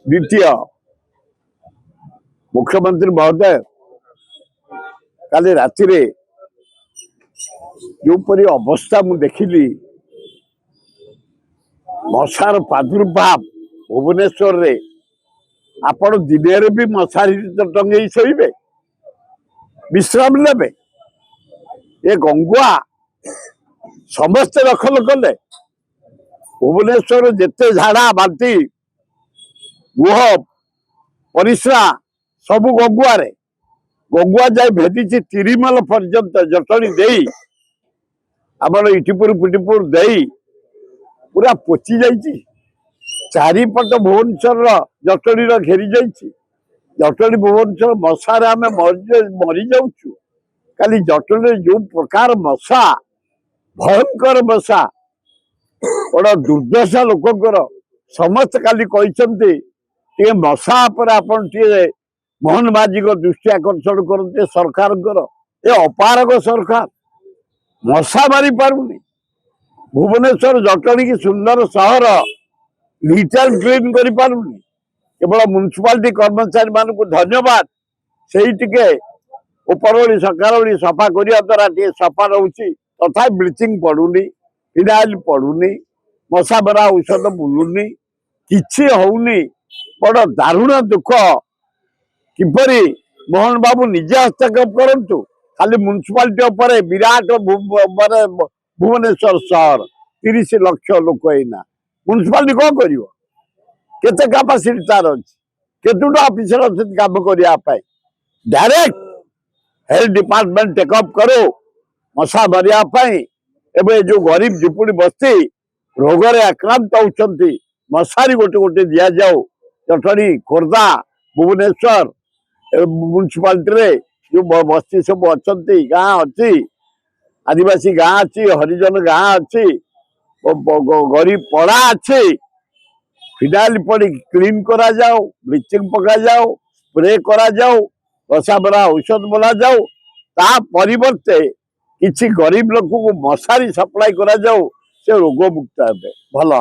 द्वितीय मुख्यमंत्री महोदय काली राति जोपरी अवस्था मु देखिली मशार प्रादुर्भाव भुवनेश्वर रे आपण दिन भी मशारी टंगे शोबे विश्राम ने ये गंगुआ समस्ते दखल कले भुवनेश्वर जिते झाड़ा बांती गुह परिश्रा सबु गंगुआ जाए भेदी तिरिमल पर्यंत जटणी दे आम इटिपुर पिटिपुर दे पूरा पोची जाइए चारिपट भुवनेश्वर जटणी घेरी जाइए जटणी भुवनेश्वर मशार आम मरी जाऊँ खाली जटणी जो प्रकार मशा भयंकर मशा बड़ा दुर्दशा लोकंर समस्त काली कहते मशा पर आपण मोहन माझी को दृष्टि आकर्षण करते सरकार ये अपारग सरकार मशा मारी पारुनी भुवनेश्वर जटणी की सुंदर सहर लिटर क्लीन कर पारुनी केवल म्युनिसिपालिटी कर्मचारी मान को धन्यवाद से टिके उपरओली सकाळी सफा करिया द्वारा टे सफा रहुची तथा ब्लीचिंग पड़ुनी फिनाइल पड़ुनी मशा मरा औषध बुलुनी किछि होउनी बड़ दारुण दुख किपरि मोहन बाबू निजे हस्तक्षेप करंतु खाली म्युनिसिपालिटी उपर विराट भुवनेश्वर शहर 30 लाख लोक एना म्युनिसिपालिटी कौन कर केते कैपेसिटी तार अच्छी केतुटा ऑफिसर अच्छे काम करने डायरेक्ट हेल्थ डिपार्टमेंट टेकअप करो मशा मारे एवं जो गरीब झुपुड़ी बस्ती रोगरे आक्रांत होती मशारी गोटे गोटे दि जाऊ जटणी खोर्धा भुवनेश्वर म्युनिसिपालिटी जो बस्ती सब अच्छा गाँ अच्छी आदिवासी गाँ अच्छी हरिजन गाँ अच्छी गरीब पड़ा अच्छी फिनाइल पड़ी क्लीन करा जाओ ब्लीचिंग पका जाओ स्प्रे करा जाओ मशा मरा औषध बोला जाओ ता परिवर्ते किसी गरीब लोक को मशारी सप्लाई करा जाओ से रोग मुक्त हे भल।